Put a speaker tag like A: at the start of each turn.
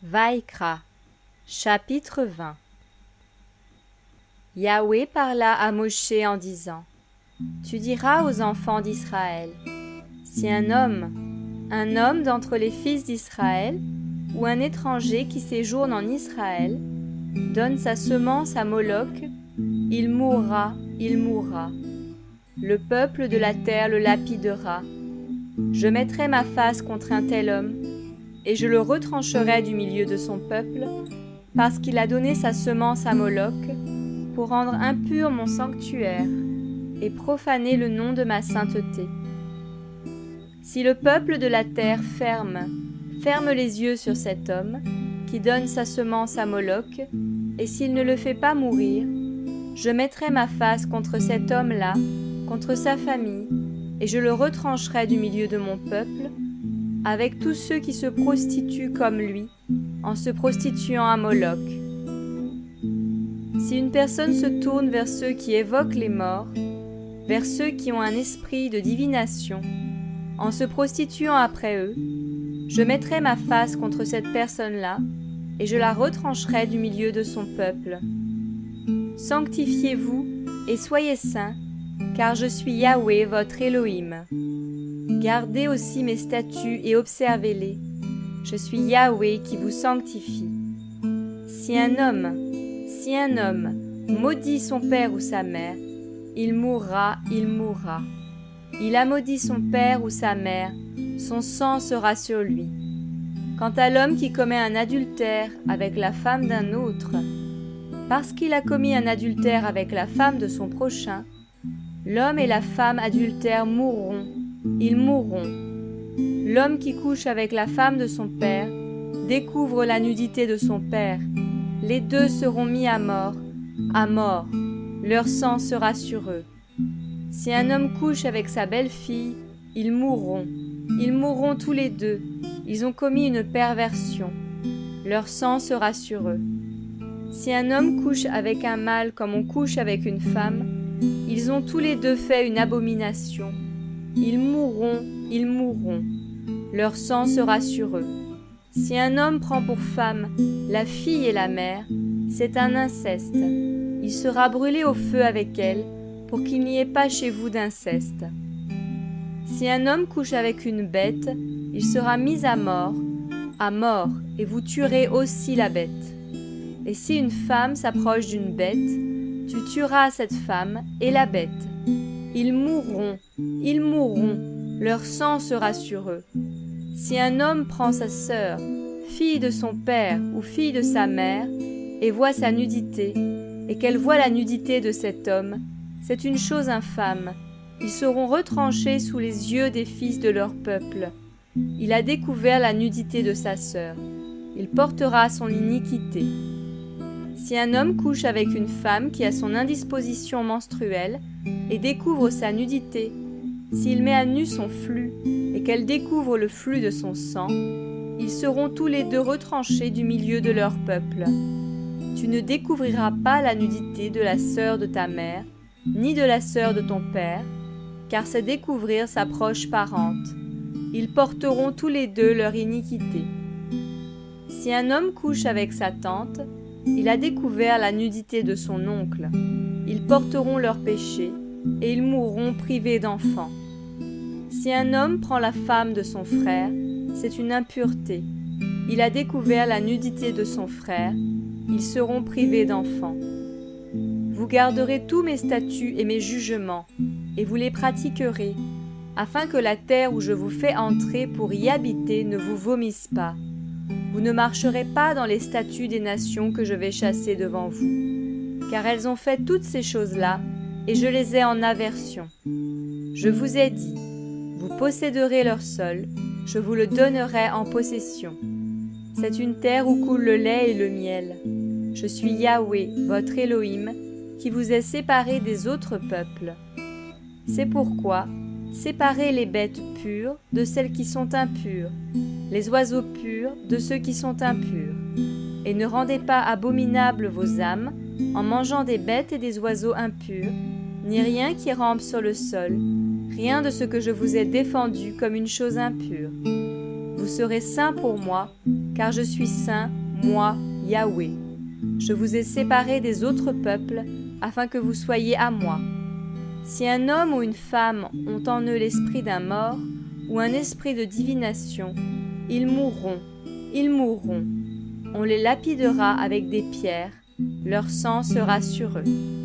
A: Vaikra, chapitre 20. Yahweh parla à Moshe en disant: Tu diras aux enfants d'Israël, si un homme d'entre les fils d'Israël, ou un étranger qui séjourne en Israël, donne sa semence à Moloch, il mourra. Le peuple de la terre le lapidera. Je mettrai ma face contre un tel homme, et je le retrancherai du milieu de son peuple, parce qu'il a donné sa semence à Moloch, pour rendre impur mon sanctuaire, et profaner le nom de ma sainteté. Si le peuple de la terre ferme les yeux sur cet homme, qui donne sa semence à Moloch, et s'il ne le fait pas mourir, je mettrai ma face contre cet homme-là, contre sa famille, et je le retrancherai du milieu de mon peuple, avec tous ceux qui se prostituent comme lui, en se prostituant à Moloch. Si une personne se tourne vers ceux qui évoquent les morts, vers ceux qui ont un esprit de divination, en se prostituant après eux, je mettrai ma face contre cette personne-là, et je la retrancherai du milieu de son peuple. Sanctifiez-vous et soyez saints, car je suis Yahweh votre Elohim. Gardez aussi mes statuts et observez-les. Je suis Yahweh qui vous sanctifie. Si un homme maudit son père ou sa mère, il mourra. Il a maudit son père ou sa mère, son sang sera sur lui. Quant à l'homme qui commet un adultère avec la femme d'un autre, parce qu'il a commis un adultère avec la femme de son prochain, l'homme et la femme adultères mourront. Ils mourront. L'homme qui couche avec la femme de son père découvre la nudité de son père. Les deux seront mis à mort. Leur sang sera sur eux. Si un homme couche avec sa belle-fille, ils mourront. Ils mourront tous les deux. Ils ont commis une perversion. Leur sang sera sur eux. Si un homme couche avec un mâle comme on couche avec une femme, ils ont tous les deux fait une abomination. Ils mourront. Leur sang sera sur eux. Si un homme prend pour femme la fille et la mère, c'est un inceste. Il sera brûlé au feu avec elle, pour qu'il n'y ait pas chez vous d'inceste. Si un homme couche avec une bête, il sera mis à mort, et vous tuerez aussi la bête. Et si une femme s'approche d'une bête, tu tueras cette femme et la bête. Ils mourront, leur sang sera sur eux. Si un homme prend sa sœur, fille de son père ou fille de sa mère, et voit sa nudité, et qu'elle voit la nudité de cet homme, c'est une chose infâme. Ils seront retranchés sous les yeux des fils de leur peuple. Il a découvert la nudité de sa sœur. Il portera son iniquité. Si un homme couche avec une femme qui a son indisposition menstruelle et découvre sa nudité, s'il met à nu son flux et qu'elle découvre le flux de son sang, ils seront tous les deux retranchés du milieu de leur peuple. Tu ne découvriras pas la nudité de la sœur de ta mère, ni de la sœur de ton père, car c'est découvrir sa proche parente. Ils porteront tous les deux leur iniquité. Si un homme couche avec sa tante, il a découvert la nudité de son oncle. Ils porteront leur péché, et ils mourront privés d'enfants. Si un homme prend la femme de son frère, c'est une impureté. Il a découvert la nudité de son frère, ils seront privés d'enfants. Vous garderez tous mes statuts et mes jugements, et vous les pratiquerez, afin que la terre où je vous fais entrer pour y habiter ne vous vomisse pas. Vous ne marcherez pas dans les statuts des nations que je vais chasser devant vous, car elles ont fait toutes ces choses-là, et je les ai en aversion. Je vous ai dit, vous posséderez leur sol, je vous le donnerai en possession. C'est une terre où coule le lait et le miel. Je suis Yahweh, votre Elohim, qui vous ai séparés des autres peuples. C'est pourquoi, séparez les bêtes pures de celles qui sont impures, les oiseaux purs de ceux qui sont impurs, et ne rendez pas abominables vos âmes en mangeant des bêtes et des oiseaux impurs, ni rien qui rampe sur le sol, rien de ce que je vous ai défendu comme une chose impure. Vous serez saints pour moi, car je suis saint, moi, Yahweh. Je vous ai séparés des autres peuples, afin que vous soyez à moi. Si un homme ou une femme ont en eux l'esprit d'un mort, ou un esprit de divination, ils mourront. On les lapidera avec des pierres, leur sang sera sur eux.